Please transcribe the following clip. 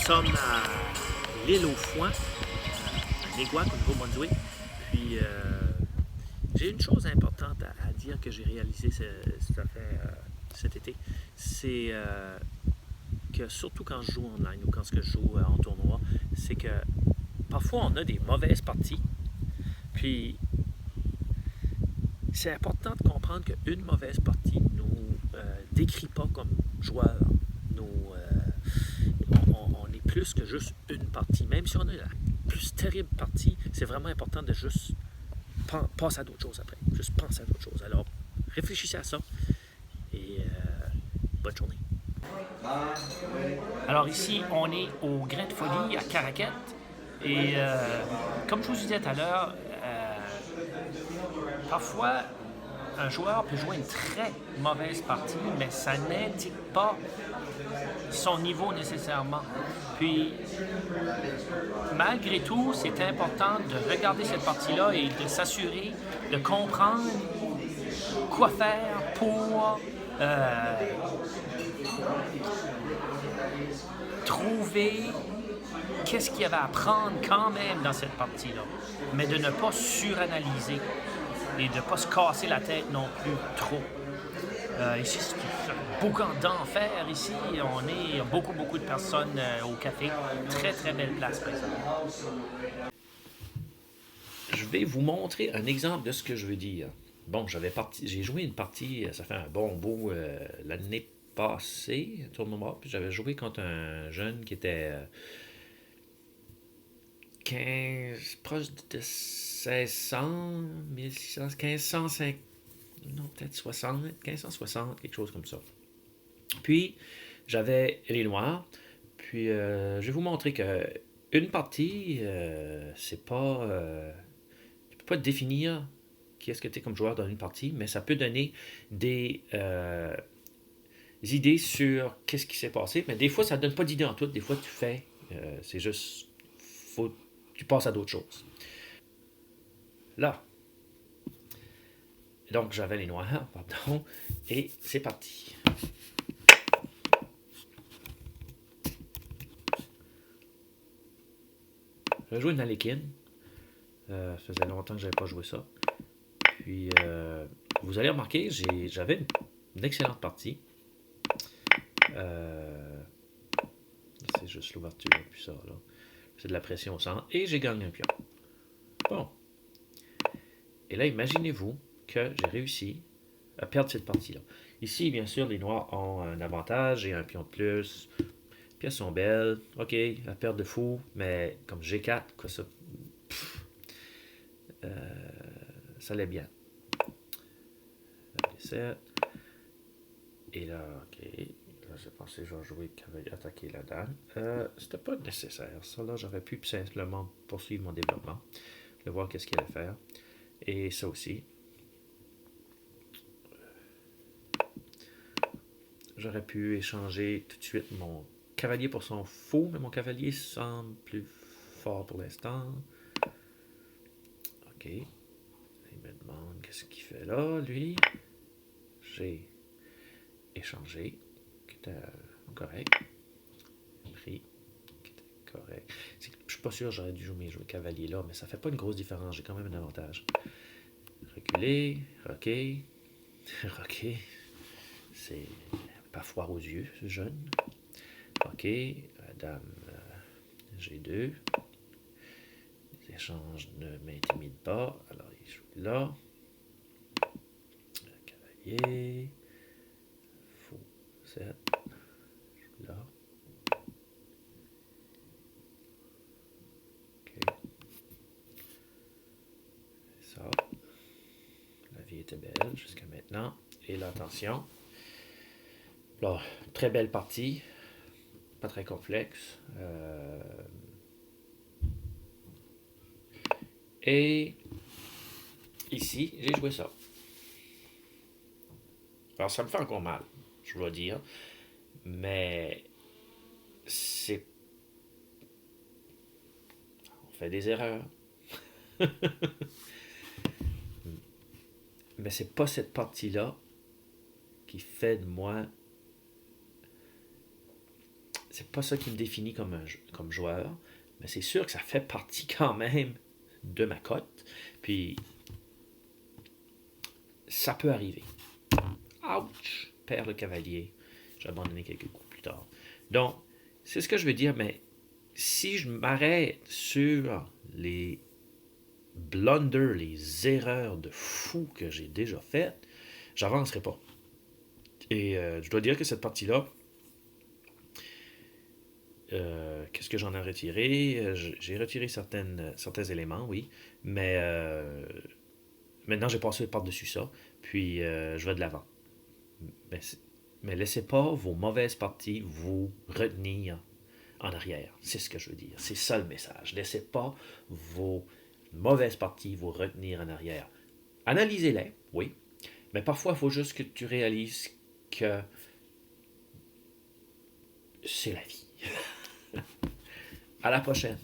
sommes à l'île aux Foins, à Néguac, au Nouveau-Brunswick. Puis, j'ai une chose importante à dire que j'ai réalisé cet été. C'est que surtout quand je joue online ou quand je joue en tournoi, c'est que parfois on a des mauvaises parties. Puis, c'est important de comprendre qu'une mauvaise partie ne nous décrit pas comme joueur. On est plus que juste une partie. Même si on a la plus terrible partie, c'est vraiment important de juste passer à d'autres choses après. Juste penser à d'autres choses. Alors, réfléchissez à ça et bonne journée. Alors ici, on est au Grain de Folie à Caraquette. Et comme je vous disais tout à l'heure, parfois, un joueur peut jouer une très mauvaise partie, mais ça n'indique pas son niveau nécessairement. Puis, malgré tout, c'est important de regarder cette partie-là et de s'assurer de comprendre quoi faire pour trouver qu'est-ce qu'il y avait à prendre quand même dans cette partie-là, mais de ne pas suranalyser et de ne pas se casser la tête non plus trop. Ici, c'est beaucoup d'enfer. Ici, on est beaucoup de personnes au café. Très, très belle place, par exemple. Je vais vous montrer un exemple de ce que je veux dire. Bon, j'ai joué une partie, ça fait un bon bout, l'année passée, un tournoi, puis j'avais joué contre un jeune qui était proche de 1600, 1600, 1550, non, peut-être 60, 1560, quelque chose comme ça. Puis, j'avais les noirs. Puis, je vais vous montrer que une partie, c'est pas... tu peux pas définir qui est-ce que tu es comme joueur dans une partie, mais ça peut donner des idées sur qu'est-ce qui s'est passé. Mais des fois, ça ne donne pas d'idée en tout. Des fois, tu fais... c'est juste... tu passes à d'autres choses. Là. Donc, j'avais les noirs, pardon. Et c'est parti. J'ai joué une Harlequin. Ça faisait longtemps que je n'avais pas joué ça. Puis, vous allez remarquer, j'avais une excellente partie. C'est juste l'ouverture, puis ça, là. C'est de la pression au centre. Et j'ai gagné un pion. Bon. Et là, imaginez-vous que j'ai réussi à perdre cette partie-là. Ici, bien sûr, les noirs ont un avantage. J'ai un pion de plus. Les pièces sont belles. OK, la perte de fou. Mais comme G4, quoi ça... ça allait bien. Là, et là, OK. Là, j'ai pensé que je vais jouer cavalier, attaquer la dame. C'était pas nécessaire. Ça, là, j'aurais pu simplement poursuivre mon développement. Je vais voir qu'est-ce qu'il allait faire. Et ça aussi. J'aurais pu échanger tout de suite mon cavalier pour son faux, mais mon cavalier semble plus fort pour l'instant. OK. Il me demande qu'est-ce qu'il fait là, lui. J'ai échangé, qui était correct. Pris, qui était correct. Je suis pas sûr que j'aurais dû jouer cavalier là, mais ça fait pas une grosse différence. J'ai quand même un avantage. Reculer, roquer, roquer. C'est pas froid aux yeux, ce jeune. OK, dame G2. Les échanges ne m'intimident pas. Alors, il joue là. Cavalier. Faux 7. Je joue là. OK. Ça. La vie était belle jusqu'à maintenant. Et là, attention. Là, très belle partie. Pas très complexe. Et ici, j'ai joué ça. Alors, ça me fait encore mal, je dois dire. Mais c'est... On fait des erreurs. Mais c'est pas cette partie-là qui fait de moi c'est pas ça qui me définit comme joueur, mais c'est sûr que ça fait partie quand même de ma cote. Puis, ça peut arriver. Ouch! Perd le cavalier. J'ai abandonné quelques coups plus tard. Donc, c'est ce que je veux dire, mais si je m'arrête sur les blunders, les erreurs de fou que j'ai déjà faites, j'avancerai pas. Et je dois dire que cette partie-là, qu'est-ce que j'en ai retiré? J'ai retiré certains éléments, oui, mais maintenant j'ai passé par-dessus ça, puis je vais de l'avant. Mais, mais laissez pas vos mauvaises parties vous retenir en arrière. C'est ce que je veux dire. C'est ça le message. Laissez pas vos mauvaises parties vous retenir en arrière. Analysez-les, oui, mais parfois il faut juste que tu réalises que c'est la vie. À la prochaine.